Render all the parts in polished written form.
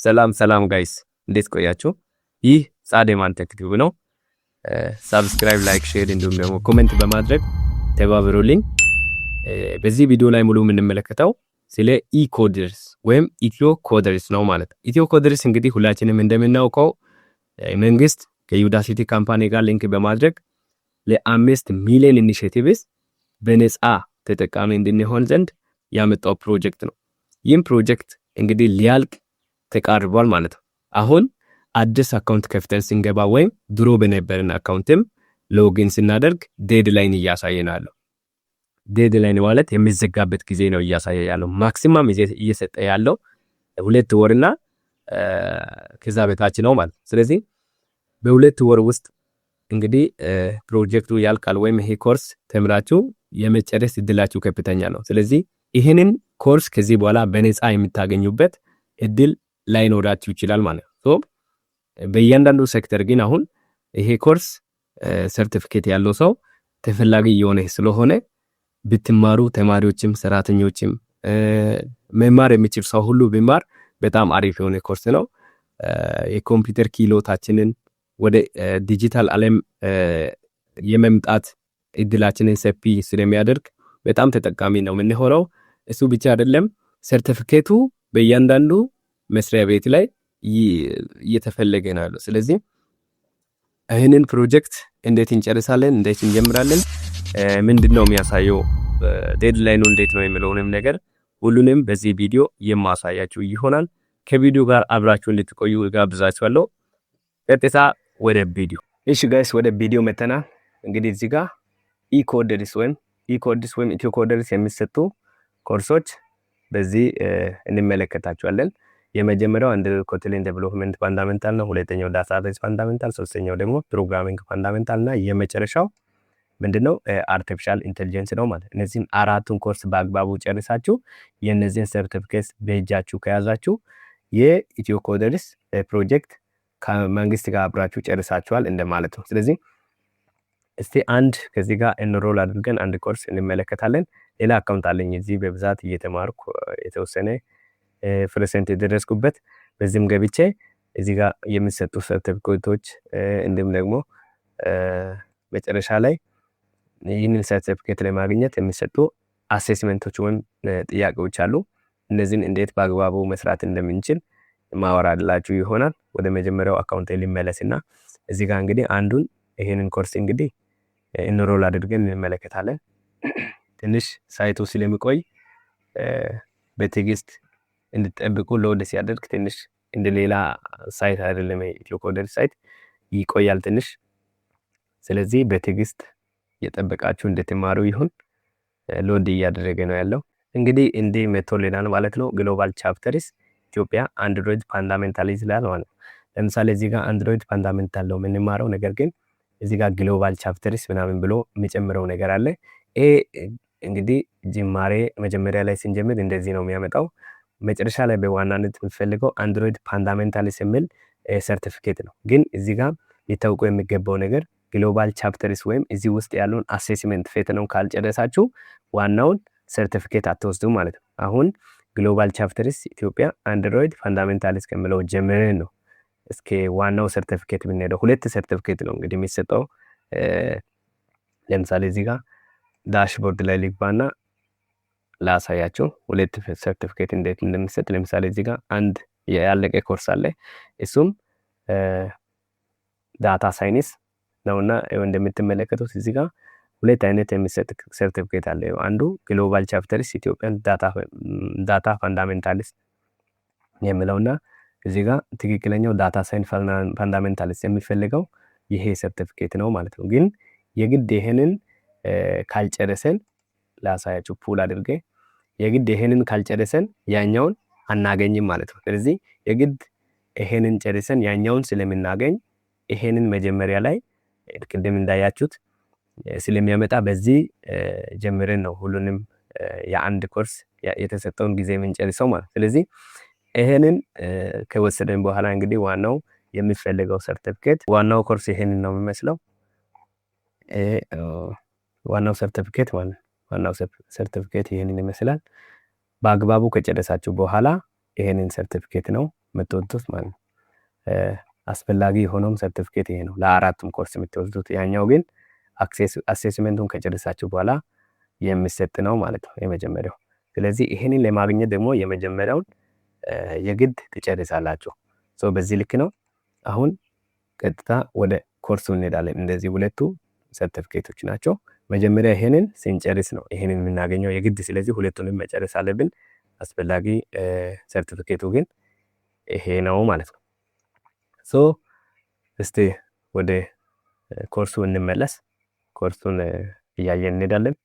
ሰላም ጋይስ እንዴት ቆያችሁ? ይህ ጻዴማን ቴክ ቲዩብ ነው። ሰብስክራይብ፣ ላይክ፣ ሼር እንዲሁም ደግሞ ኮሜንት በማድረግ ተባበሩልኝ። በዚህ ቪዲዮ ላይ ሙሉ የምንመለከተው ስለ ኢኮደርስ ወይም ኢትዮ ኮደርስ ነው ማለት ነው። ኢትዮ ኮደርስ እንግዲህ ሁላችንም እንደምናውቀው መንግስት ከዩዳሲቲ ካምፓኒ ጋር ሊንክ በማድረግ ለ5 ሚሊዮን ኢኒሼቲቭስ በነፃ ተጠቃሚ እንድንሆን ዘንድ ያመጣው ፕሮጀክት ነው። ይህም ፕሮጀክት እንግዲህ ሊያልቅ ተቃርቧል ማለት ነው። አሁን አዲስ አካውንት ከፍተን ስንገባ ወይም ድሮ በነበረን አካውንትም ሎጊን ስናደርግ ዴድላይን እያሳየናል። ዴድላይን ማለት የሚዘጋበት ጊዜ ነው እያሳየ ያለው። ማክሲማም እየሰጠ ያለው 2 ወርና ከዛ በታች ነው ማለት። ስለዚህ በ2 ወር ውስጥ እንግዲህ ፕሮጀክቱ ያልቃል ወይም ይሄ ኮርስ ተምራችሁ የመጨረስ እድላችሁ ከፍተኛ ነው። ስለዚህ ይሄንን ኮርስ ከዚህ በኋላ በነፃ የምታገኙበት እድል ላይኖራችሁ ይችላል ማለት ነው። በእያንዳንዱ ሴክተር ግን አሁን ይሄ ኮርስ ሰርቲፊኬት ያለው ሰው ተፈላጊ የሆነ ስለሆነ ብትማሩ ተማሪዎችም ሰራተኞችም መማር የሚችል ሰው ሁሉ ቢማር በጣም አሪፍ የሆነ ኮርስ ነው። የኮምፒውተር ኪሎታችንን ወደ ዲጂታል ዓለም የመምጣት እድላችንን ሰፊ ስለሚያደርግ በጣም ተጠቃሚ ነው የምንሆነው። እሱ ብቻ አይደለም፣ ሰርቲፊኬቱ በእያንዳንዱ መስሪያ ቤት ላይ እየተፈለገ ነው ያለው። ስለዚህ ይህንን ፕሮጀክት እንዴት እንጨርሳለን፣ እንዴት እንጀምራለን፣ ምንድነው የሚያሳየው፣ ዴድላይኑ እንዴት ነው የሚለውንም ነገር ሁሉንም በዚህ ቪዲዮ የማሳያችሁ ይሆናል። ከቪዲዮ ጋር አብራችሁ እንድትቆዩ ጋብዛችኋለሁ። ቀጥታ ወደ ቪዲዮ። እሺ ጋይስ ወደ ቪዲዮ መተናል። እንግዲህ እዚህ ጋር ኢኮደርስ ወይም ኢትዮ ኮደርስ የሚሰጡ ኮርሶች በዚህ እንመለከታቸዋለን። የመጀመሪያው አንድ ኮትሊን ዴቨሎፕመንት ፋንዳሜንታል ነው። ሁለተኛው ዳታቤዝ ፋንዳሜንታል፣ ሶስተኛው ደግሞ ፕሮግራሚንግ ፋንዳሜንታል እና የመጨረሻው ምንድነው አርቲፊሻል ኢንተለጀንስ ነው ማለት። እነዚህን አራቱን ኮርስ በአግባቡ ጨርሳችሁ የነዚህን ሰርቲፊኬት በእጃችሁ ከያዛችሁ የኢትዮ ኮደርስ ፕሮጀክት ከመንግስት ጋር አብራችሁ ጨርሳችኋል እንደማለት ነው። ስለዚህ እስቲ አንድ ከዚህ ጋር ኤንሮል አድርገን አንድ ኮርስ እንመለከታለን። ሌላ አካውንት አለኝ እዚህ በብዛት እየተማርኩ የተወሰነ ፐርሰንት የደረስኩበት፣ በዚህም ገብቼ እዚህ ጋር የሚሰጡ ሰርቲፊኬቶች እንዲሁም ደግሞ መጨረሻ ላይ ይህንን ሰርቲፊኬት ለማግኘት የሚሰጡ አሴስመንቶች ወይም ጥያቄዎች አሉ። እነዚህን እንዴት በአግባቡ መስራት እንደምንችል ማወራላችሁ ይሆናል። ወደ መጀመሪያው አካውንት ሊመለስና እዚህ ጋር እንግዲህ አንዱን ይሄንን ኮርስ እንግዲህ ኢንሮል አድርገን እንመለከታለን። ትንሽ ሳይቱ ስለሚቆይ በትዕግስት እንድትጠብቁ ሎድ ሲያደርግ ትንሽ እንደሌላ ሳይት አይደለም፣ ኢትዮ ኮደርስ ሳይት ይቆያል ትንሽ። ስለዚህ በትዕግስት እየጠበቃችሁ እንድትማሩ ይሁን። ሎድ እያደረገ ነው ያለው። እንግዲህ እንዲህ ሜቶድናል ማለት ነው። ግሎባል ቻፕተርስ ኢትዮጵያ አንድሮይድ ፋንዳሜንታልስ ይላል ማለት ነው። ለምሳሌ እዚህ ጋር አንድሮይድ ፋንዳሜንታል ነው የምንማረው፣ ነገር ግን እዚህ ጋር ግሎባል ቻፕተርስ ምናምን ብሎ የሚጨምረው ነገር አለ። ይሄ እንግዲህ ጅማሬ መጀመሪያ ላይ ስንጀምር እንደዚህ ነው የሚያመጣው። መጨረሻ ላይ በዋናነት የምፈልገው አንድሮይድ ፋንዳሜንታልስ የሚል ሰርቲፊኬት ነው። ግን እዚህ ጋር ሊታወቁ የሚገባው ነገር ግሎባል ቻፕተርስ ወይም እዚህ ውስጥ ያለውን አሴስመንት ፈተናውን ካልጨረሳችሁ ዋናውን ሰርቲፊኬት አትወስዱ ማለት ነው። አሁን ግሎባል ቻፕተርስ ኢትዮጵያ አንድሮይድ ፋንዳሜንታልስ ከሚለው ጀምረን ነው እስከ ዋናው ሰርቲፊኬት ብንሄደው 2 ሰርቲፊኬት ነው እንግዲህ የሚሰጠው። ለምሳሌ እዚህ ጋር ዳሽቦርድ ላይ ልግባና ላሳያችሁ 2 ሰርቲፊኬት እንዴት እንደሚሰጥ። ለምሳሌ እዚህ ጋር አንድ ያለቀ ኮርስ አለ፣ እሱም ዳታ ሳይንስ ነውና እንደምትመለከቱት እዚህ ጋር 2 አይነት የሚሰጥ ሰርቲፊኬት አለ። አንዱ ግሎባል ቻፕተርስ ኢትዮጵያን ዳታ ፋንዳሜንታልስ የሚለውና እዚህ ጋር ትክክለኛው ዳታ ሳይንስ ፋንዳሜንታልስ የሚፈልገው ይሄ ሰርቲፊኬት ነው ማለት ነው። ግን የግድ ይሄንን ካልጨረሰን ላሳያችሁ ፑል አድርጌ የግድ ይሄንን ካልጨረሰን ያኛውን አናገኝም ማለት ነው። ስለዚህ የግድ ይሄንን ጨርሰን ያኛውን ስለምናገኝ ይሄንን መጀመሪያ ላይ ቅድም እንዳያችሁት ስለሚያመጣ በዚህ ጀምረን ነው ሁሉንም የአንድ ኮርስ የተሰጠውን ጊዜ የምንጨርሰው ማለት። ስለዚህ ይሄንን ከወሰደን በኋላ እንግዲህ ዋናው የሚፈልገው ሰርቲፊኬት ዋናው ኮርስ ይሄንን ነው የሚመስለው። ዋናው ሰርቲፊኬት ማለት ዋናው ሰርቲፊኬት ይሄንን ይመስላል። በአግባቡ ከጨረሳችሁ በኋላ ይሄንን ሰርቲፊኬት ነው የምትወስዱት ማለት ነው። አስፈላጊ የሆነውም ሰርቲፊኬት ይሄ ነው ለአራቱም ኮርስ የምትወስዱት። ያኛው ግን አሴስመንቱን ከጨረሳችሁ በኋላ የሚሰጥ ነው ማለት ነው የመጀመሪያው። ስለዚህ ይሄንን ለማግኘት ደግሞ የመጀመሪያውን የግድ ትጨርሳላችሁ። በዚህ ልክ ነው። አሁን ቀጥታ ወደ ኮርሱ እንሄዳለን። እንደዚህ ሁለቱ ሰርቲፊኬቶች ናቸው። መጀመሪያ ይሄንን ስንጨርስ ነው ይሄንን የምናገኘው የግድ። ስለዚህ ሁለቱንም መጨረስ አለብን። አስፈላጊ ሰርቲፊኬቱ ግን ይሄ ነው ማለት ነው። እስቲ ወደ ኮርሱ እንመለስ። ኮርሱን እያየን እንሄዳለን።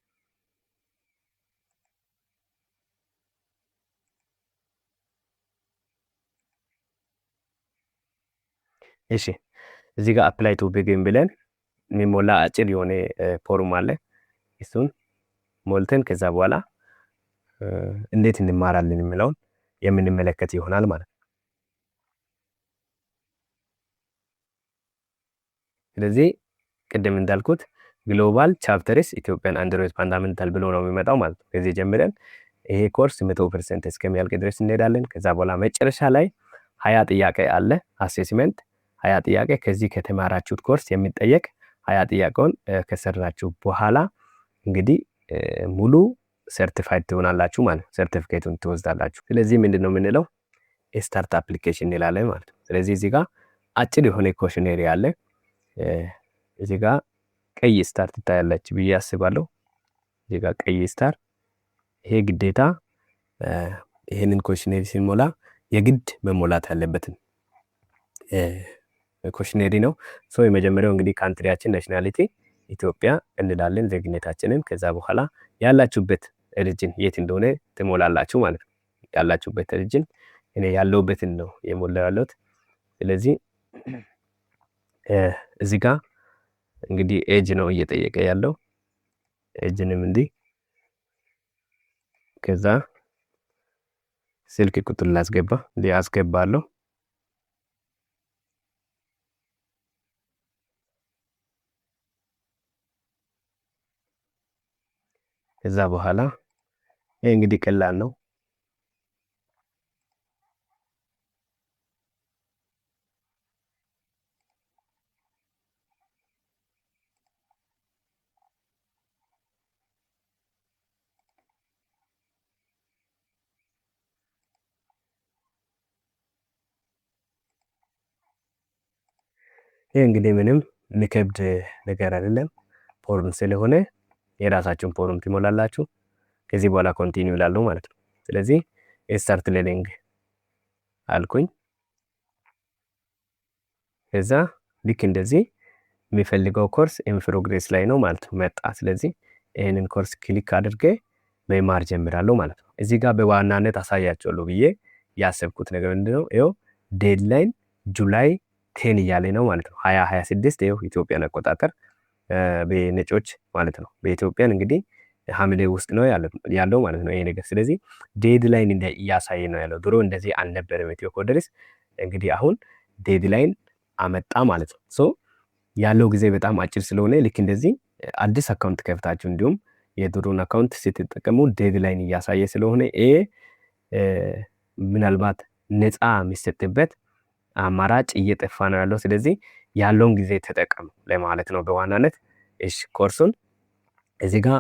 እሺ እዚህ ጋር አፕላይ ቱ ቢጊን ብለን የሚሞላ አጭር የሆነ ፎርም አለ። እሱን ሞልተን ከዛ በኋላ እንዴት እንማራለን የሚለውን የምንመለከት ይሆናል ማለት ነው። ስለዚህ ቅድም እንዳልኩት ግሎባል ቻፕተርስ ኢትዮጵያን አንድሮይድ ፋንዳሜንታል ብሎ ነው የሚመጣው ማለት ነው። ከዚህ ጀምረን ይሄ ኮርስ 100% እስከሚያልቅ ድረስ እንሄዳለን። ከዛ በኋላ መጨረሻ ላይ 20 ጥያቄ አለ አሴስመንት 20 ጥያቄ ከዚህ ከተማራችሁት ኮርስ የሚጠየቅ 20 ጥያቄውን ከሰራችሁ በኋላ እንግዲህ ሙሉ ሰርቲፋይድ ትሆናላችሁ ማለት ነው። ሰርቲፊኬቱን ትወስዳላችሁ። ስለዚህ ምንድነው የምንለው ስታርት አፕሊኬሽን እንላለን ማለት ነው። ስለዚህ እዚህ ጋር አጭር የሆነ ኮሽነሪ አለ። እዚህ ጋር ቀይ ስታር ትታያለች ብዬ አስባለሁ። እዚህ ጋር ቀይ ስታር ይሄ ግዴታ ይሄንን ኮሽነሪ ሲሞላ የግድ መሞላት ያለበትን ኮሽነሪ ነው። የመጀመሪያው እንግዲህ ካንትሪያችን ናሽናሊቲ ኢትዮጵያ እንላለን ዜግነታችንን። ከዛ በኋላ ያላችሁበት ሪጅን የት እንደሆነ ትሞላላችሁ ማለት ነው። ያላችሁበት ሪጅን እኔ ያለሁበትን ነው የሞላው ያለሁት። ስለዚህ እዚህ ጋር እንግዲህ ኤጅ ነው እየጠየቀ ያለው ኤጅንም እንዲህ ከዛ ስልክ ቁጥር ላስገባ አስገባለሁ። ከዛ በኋላ ይሄ እንግዲህ ቀላል ነው። ይሄ እንግዲህ ምንም የሚከብድ ነገር አይደለም። ፎርም ስለሆነ የራሳችሁን ፎርም ትሞላላችሁ። ከዚህ በኋላ ኮንቲኒው ይላሉ ማለት ነው። ስለዚህ ስታርት ሌርኒንግ አልኩኝ። ከዛ ልክ እንደዚህ የሚፈልገው ኮርስ ኢን ፕሮግሬስ ላይ ነው ማለት ነው መጣ። ስለዚህ ይሄንን ኮርስ ክሊክ አድርጌ መማር ጀምራለሁ ማለት ነው። እዚህ ጋር በዋናነት አሳያችኋለሁ ብዬ ያሰብኩት ነገር ምንድነው? ይኸው ዴድላይን ጁላይ 10 እያለ ነው ማለት ነው። 2026 ይኸው ኢትዮጵያን አቆጣጠር በነጮች ማለት ነው። በኢትዮጵያን እንግዲህ ሐምሌ ውስጥ ነው ያለው ማለት ነው ይሄ ነገር። ስለዚህ ዴድላይን እያሳየ ነው ያለው። ድሮ እንደዚህ አልነበረም ኢትዮ ኮደርስ። እንግዲህ አሁን ዴድላይን አመጣ ማለት ነው። ያለው ጊዜ በጣም አጭር ስለሆነ ልክ እንደዚህ አዲስ አካውንት ከፍታችሁ እንዲሁም የድሮን አካውንት ስትጠቀሙ ዴድላይን እያሳየ ስለሆነ ይሄ ምናልባት ነፃ የሚሰጥበት አማራጭ እየጠፋ ነው ያለው። ስለዚህ ያለውን ጊዜ ተጠቀሙ ለማለት ነው በዋናነት። እሺ ኮርሱን እዚህ ጋር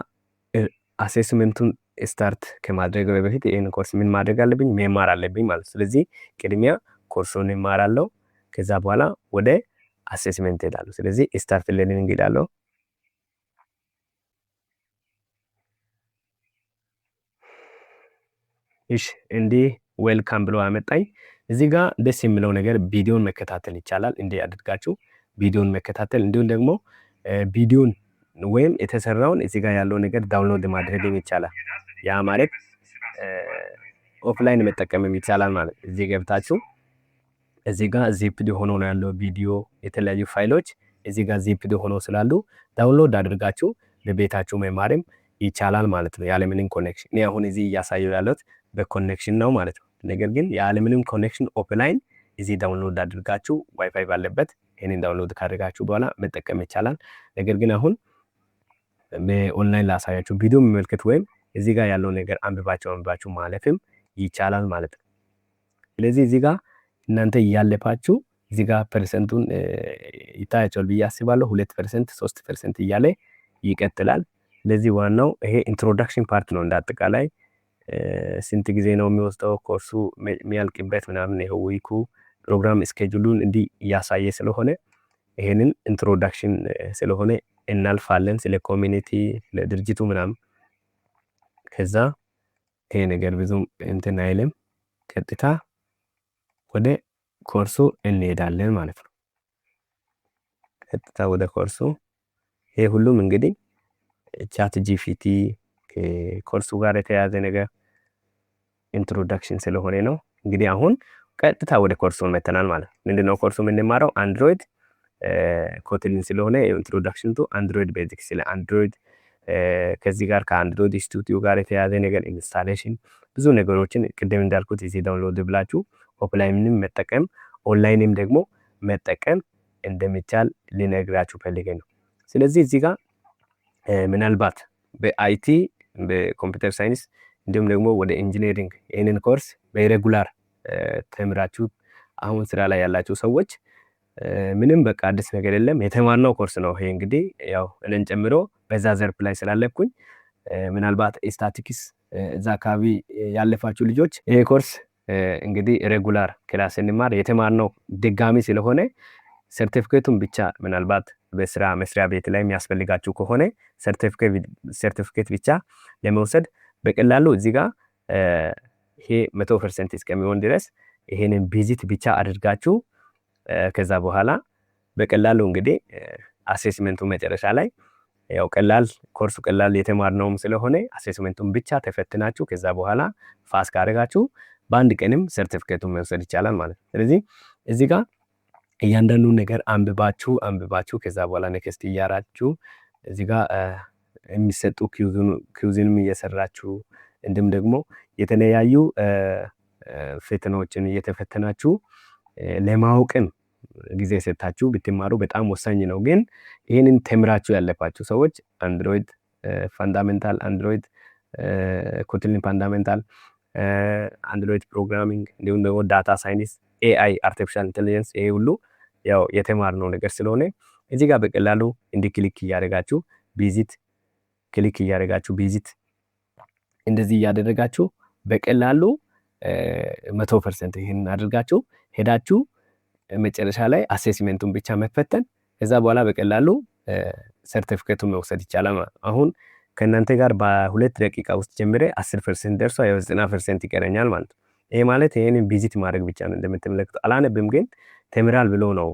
አሴስመንቱን ስታርት ከማድረግ በፊት ይሄን ኮርስ ምን ማድረግ አለብኝ? መማር አለብኝ ማለት። ስለዚህ ቅድሚያ ኮርሱን እማራለሁ። ከዛ በኋላ ወደ አሴስመንት ሄዳለሁ። ስለዚህ ስታርት ለርኒንግ ሄዳለሁ። እሺ እንዲህ ዌልካም ብሎ አመጣኝ። እዚህ ጋር ደስ የሚለው ነገር ቪዲዮን መከታተል ይቻላል። እንዲህ አድርጋችሁ ቪዲዮን መከታተል እንዲሁም ደግሞ ቪዲዮን ወይም የተሰራውን እዚህ ጋር ያለው ነገር ዳውንሎድ ማድረግ ይቻላል። ያ ማለት ኦፍላይን መጠቀም ይቻላል ማለት። እዚህ ገብታችሁ እዚህ ጋር ዚፕድ ሆኖ ነው ያለው ቪዲዮ፣ የተለያዩ ፋይሎች እዚህ ጋር ዚፕድ ሆኖ ስላሉ ዳውንሎድ አድርጋችሁ ለቤታችሁ መማርም ይቻላል ማለት ነው ያለምንም ኮኔክሽን። እኔ አሁን እዚህ እያሳየው ያለሁት በኮኔክሽን ነው ማለት ነው። ነገር ግን ያለምንም ኮኔክሽን ኦፍላይን እዚህ ዳውንሎድ አድርጋችሁ ዋይፋይ ባለበት ይሄንን ዳውንሎድ ካደረጋችሁ በኋላ መጠቀም ይቻላል። ነገር ግን አሁን በኦንላይን ላሳያችሁ ቪዲዮ መመልከት ወይም እዚህ ጋር ያለው ነገር አንብባችሁ ማለፍም ይቻላል ማለት ነው። ስለዚህ እዚህ ጋር እናንተ እያለፋችሁ እዚህ ጋር ፐርሰንቱን ይታያቸዋል ብዬ አስባለሁ። 2% 3% እያለ ይቀጥላል። ስለዚህ ዋናው ይሄ ኢንትሮዳክሽን ፓርት ነው። እንዳጠቃላይ ስንት ጊዜ ነው የሚወስደው ኮርሱ የሚያልቅበት ምናምን ይሄው ዊኩ ፕሮግራም ስኬጁሉን እንዲህ እያሳየ ስለሆነ ይሄንን ኢንትሮዳክሽን ስለሆነ እናልፋለን። ስለ ኮሚኒቲ ለድርጅቱ ምናምን ከዛ ይሄ ነገር ብዙም እንትን አይልም። ቀጥታ ወደ ኮርሱ እንሄዳለን ማለት ነው። ቀጥታ ወደ ኮርሱ ይሄ ሁሉም እንግዲህ ቻት ጂፒቲ ከኮርሱ ጋር የተያያዘ ነገር ኢንትሮዳክሽን ስለሆነ ነው። እንግዲህ አሁን ቀጥታ ወደ ኮርሱ መተናል ማለት ነው። ምንድነው ኮርሱ የምንማረው? አንድሮይድ ኮትሊን ስለሆነ ኢንትሮዳክሽን ቱ አንድሮይድ ቤዚክስ ስለ አንድሮይድ ከዚህ ጋር ከአንድሮይድ ስቱዲዮ ጋር የተያያዘ ነገር ኢንስታሌሽን ብዙ ነገሮችን ቅድም እንዳልኩት እዚህ ዳውንሎድ ብላችሁ ኦፍላይንም መጠቀም ኦንላይንም ደግሞ መጠቀም እንደሚቻል ልነግራችሁ ፈልጌ ነው። ስለዚህ እዚህ ጋር ምናልባት በአይቲ በኮምፒውተር ሳይንስ እንዲሁም ደግሞ ወደ ኢንጂነሪንግ ይህንን ኮርስ በሬጉላር ተምራችሁ አሁን ስራ ላይ ያላችሁ ሰዎች ምንም በቃ አዲስ ነገር የለም የተማርነው ኮርስ ነው። ይሄ እንግዲህ ያው እኔን ጨምሮ በዛ ዘርፍ ላይ ስላለብኩኝ ምናልባት ስታቲክስ እዛ አካባቢ ያለፋችሁ ልጆች ይሄ ኮርስ እንግዲህ ሬጉላር ክላስ እንማር የተማርነው ድጋሚ ስለሆነ ሰርቲፊኬቱን ብቻ ምናልባት በስራ መስሪያ ቤት ላይ የሚያስፈልጋችሁ ከሆነ ሰርቲፊኬት ብቻ ለመውሰድ በቀላሉ እዚህ ጋር ይሄ 100% እስከሚሆን ድረስ ይሄንን ቪዚት ብቻ አድርጋችሁ ከዛ በኋላ በቀላሉ እንግዲህ አሴስመንቱ መጨረሻ ላይ ያው ቀላል ኮርሱ ቀላል የተማርነውም ስለሆነ አሴስመንቱን ብቻ ተፈትናችሁ ከዛ በኋላ ፋስ ካደረጋችሁ በአንድ ቀንም ሰርቲፊኬቱን መውሰድ ይቻላል ማለት ነው። ስለዚህ እዚህ ጋር እያንዳንዱን ነገር አንብባችሁ ከዛ በኋላ ኔክስት እያራችሁ እዚህ ጋር የሚሰጡ ኪውዝንም እየሰራችሁ እንዲሁም ደግሞ የተለያዩ ፈተናዎችን እየተፈተናችሁ ለማወቅም ጊዜ ሰጣችሁ ብትማሩ በጣም ወሳኝ ነው። ግን ይሄንን ተምራችሁ ያለፋችሁ ሰዎች አንድሮይድ ፋንዳሜንታል፣ አንድሮይድ ኮትሊን ፋንዳሜንታል፣ አንድሮይድ ፕሮግራሚንግ እንዲሁም ደግሞ ዳታ ሳይንስ፣ ኤአይ አርቲፊሻል ኢንተለጀንስ ይሄ ሁሉ ያው የተማርነው ነገር ስለሆነ እዚህ ጋር በቀላሉ እንዲህ ክሊክ እያደረጋችሁ ቪዚት እንደዚህ እያደረጋችሁ በቀላሉ 100% ይሄን አድርጋችሁ ሄዳችሁ መጨረሻ ላይ አሴስመንቱን ብቻ መፈተን ከዛ በኋላ በቀላሉ ሰርቲፊኬቱን መውሰድ ይቻላል። አሁን ከእናንተ ጋር በ2 ደቂቃ ውስጥ ጀምሬ 10% ደርሶ ያው 90% ይቀረኛል ማለት ነው። ይሄ ማለት ይሄንን ቪዚት ማድረግ ብቻ ነው። እንደምትመለከቱ አላነብም፣ ግን ተምራል ብሎ ነው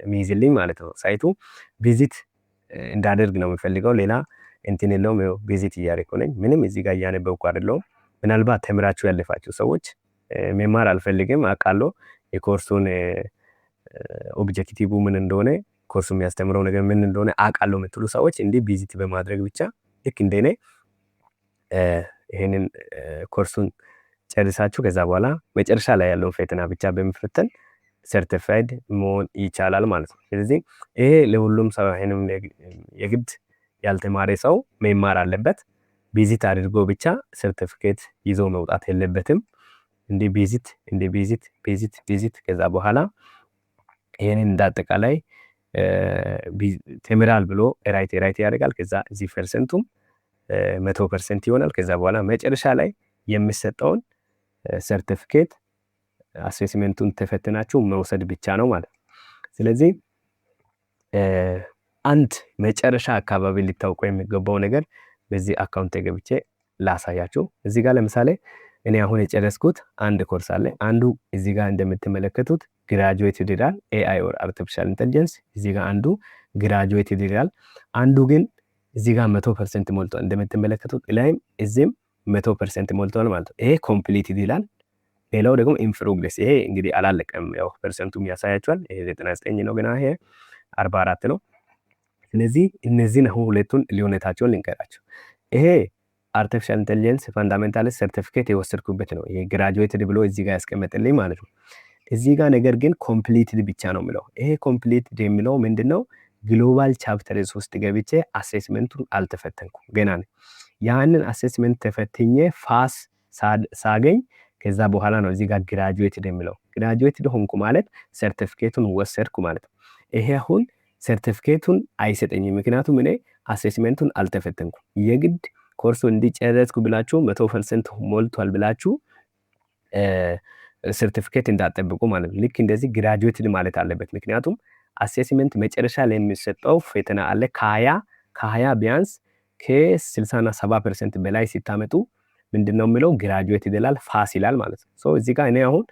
የሚይዝልኝ ማለት ነው። ሳይቱ ቪዚት እንዳደርግ ነው የሚፈልገው፣ ሌላ እንትን የለውም። ይኸው ቪዚት እያደረኩ ነኝ። ምንም እዚህ ጋር እያነበብኩ አይደለሁም። ምናልባት ተምራችሁ ያለፋችሁ ሰዎች መማር አልፈልግም አውቃለሁ የኮርሱን ኦብጀክቲቭ ምን እንደሆነ ኮርሱ የሚያስተምረው ነገር ምን እንደሆነ አውቃለሁ የምትሉ ሰዎች እንዲህ ቪዚት በማድረግ ብቻ ልክ እንደኔ ይሄንን ኮርሱን ጨርሳችሁ ከዛ በኋላ መጨረሻ ላይ ያለውን ፈተና ብቻ በመፈተን ሰርቲፋይድ መሆን ይቻላል ማለት ነው። ስለዚህ ይሄ ለሁሉም ሰው ይሄንም የግድ ያልተማረ ሰው መማር አለበት። ቪዚት አድርጎ ብቻ ሰርቲፊኬት ይዞ መውጣት የለበትም። እንደ ቪዚት ከዛ በኋላ ይሄንን እንዳጠቃላይ ተምራል ብሎ ራይት ያደርጋል። ከዛ እዚህ ፐርሰንቱም 100% ይሆናል። ከዛ በኋላ መጨረሻ ላይ የሚሰጠውን ሰርቲፊኬት አሴስመንቱን ተፈትናችሁ መውሰድ ብቻ ነው ማለት ነው። ስለዚህ አንድ መጨረሻ አካባቢ ሊታወቁ የሚገባው ነገር በዚህ አካውንት ገብቼ ላሳያችሁ። እዚህ ጋር ለምሳሌ እኔ አሁን የጨረስኩት አንድ ኮርስ አለ። አንዱ እዚህ ጋር እንደምትመለከቱት ግራጁዌትድ ይላል ኤአይ ኦር አርቲፊሻል ኢንተለጀንስ። እዚህ ጋር አንዱ ግራጁዌትድ ይላል። አንዱ ግን እዚህ ጋር 100% ሞልቷል። እንደምትመለከቱት ላይም እዚህም 100% ሞልቷል ማለት ነው። ይሄ ኮምፕሊትድ ይላል። ሌላው ደግሞ ኢን ፕሮግሬስ። ይሄ እንግዲህ አላለቀም፣ ያው ፐርሰንቱም ያሳያችኋል። ይሄ 99 ነው፣ ግን ይሄ 44 ነው። ስለዚህ እነዚህን አሁን ሁለቱን ልዩነታቸውን ልንገራቸው። ይሄ አርቲፊሻል ኢንተለጀንስ ፋንዳሜንታል ሰርቲፊኬት የወሰድኩበት ነው። ይሄ ግራጁዌትድ ብሎ እዚህ ጋር ያስቀመጠልኝ ማለት ነው። እዚህ ጋር ነገር ግን ኮምፕሊትድ ብቻ ነው የሚለው። ይሄ ኮምፕሊትድ የሚለው ምንድነው? ግሎባል ቻፕተር 3 ገብቼ አሴስመንቱን አልተፈተንኩም ገና ነው። ያንን አሴስመንት ተፈትኜ ፋስ ሳገኝ ከዛ በኋላ ነው እዚህ ጋር ግራጁዌትድ የሚለው። ግራጁዌትድ ሆንኩ ማለት ሰርቲፊኬቱን ወሰድኩ ማለት ነው። ይሄ አሁን ሰርቲፊኬቱን አይሰጠኝም፣ ምክንያቱም እኔ አሴስመንቱን አልተፈተንኩም። የግድ ኮርሱ እንዲጨረስኩ ብላችሁ 100% ሞልቷል ብላችሁ ሰርቲፊኬት እንዳጠብቁ ማለት ነው። ልክ እንደዚህ ግራጁዌትድ ማለት አለበት። ምክንያቱም አሴስመንት መጨረሻ ላይ የሚሰጠው ፈተና አለ። ከ20 ቢያንስ ከ60 እና 70% በላይ ሲታመጡ ምንድነው የሚለው ግራጁዌትድ ይላል፣ ፓስ ይላል ማለት ነው። ሶ እዚህ ጋር እኔ አሁን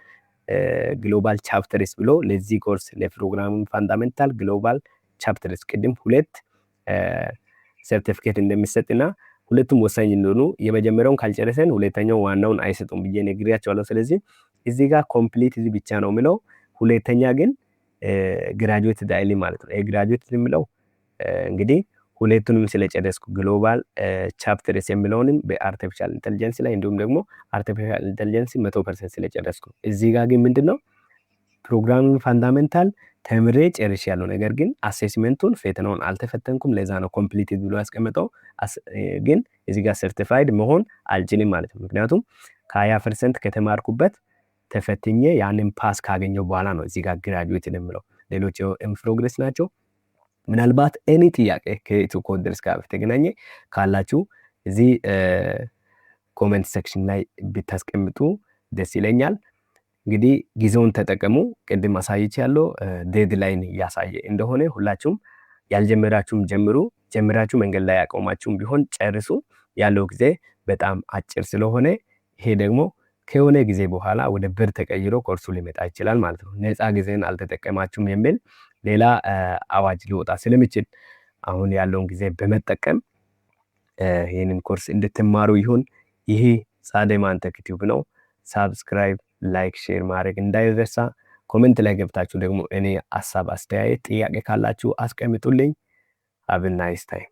ግሎባል ቻፕተርስ ብሎ ለዚህ ኮርስ ለፕሮግራሚንግ ፋንዳሜንታል ግሎባል ቻፕተርስ ቅድም 2 ሰርቲፊኬት እንደሚሰጥና ሁለቱም ወሳኝ እንደሆኑ የመጀመሪያውን ካልጨረሰን ሁለተኛው ዋናውን አይሰጡም ብዬ ነግሬያቸዋለሁ። ስለዚህ እዚህ ጋር ኮምፕሊት ብቻ ነው የሚለው፣ ሁለተኛ ግን ግራጁዌትድ አይልም ማለት ነው። ግራጁዌትድ የሚለው እንግዲህ ሁለቱንም ስለጨረስኩ ግሎባል ቻፕተርስ የሚለውንም በአርቲፊሻል ኢንተለጀንስ ላይ እንዲሁም ደግሞ አርቲፊሻል ኢንተለጀንስ 100% ስለጨረስኩ፣ እዚህ ጋር ግን ምንድነው ፕሮግራሚንግ ፋንዳሜንታል ተምሬ ጨርሻለሁ፣ ነገር ግን አሴስመንቱን ፈተናውን አልተፈተንኩም፣ ለዛ ነው ኮምፕሊትድ ብሎ ያስቀመጠው። ግን እዚህ ጋር ሰርቲፋይድ መሆን አልችልም ማለት ነው። ምክንያቱም ከ20% ከተማርኩበት ተፈትኜ ያንን ፓስ ካገኘው በኋላ ነው እዚህ ጋር ግራጁዌትድ የሚለው። ሌሎች ኢን ፕሮግረስ ናቸው። ምናልባት ኤኒ ጥያቄ ከኢትዮ ኮደርስ ጋር በተገናኘ ካላችሁ እዚህ ኮሜንት ሴክሽን ላይ ብታስቀምጡ ደስ ይለኛል። እንግዲህ ጊዜውን ተጠቀሙ። ቅድም አሳይቻለሁ ዴድላይን እያሳየ እንደሆነ ሁላችሁም ያልጀመራችሁም ጀምሩ፣ ጀምራችሁ መንገድ ላይ ያቆማችሁም ቢሆን ጨርሱ። ያለው ጊዜ በጣም አጭር ስለሆነ ይሄ ደግሞ ከሆነ ጊዜ በኋላ ወደ ብር ተቀይሮ ኮርሱ ሊመጣ ይችላል ማለት ነው። ነፃ ጊዜን አልተጠቀማችሁም የሚል ሌላ አዋጅ ሊወጣ ስለሚችል አሁን ያለውን ጊዜ በመጠቀም ይህንን ኮርስ እንድትማሩ ይሁን። ይሄ ጻድማን ቴክ ቲዩብ ነው። ሳብስክራይብ፣ ላይክ፣ ሼር ማድረግ እንዳይረሳ። ኮሜንት ላይ ገብታችሁ ደግሞ እኔ ሀሳብ፣ አስተያየት፣ ጥያቄ ካላችሁ አስቀምጡልኝ። ሃቭ ኤ ናይስ ታይም።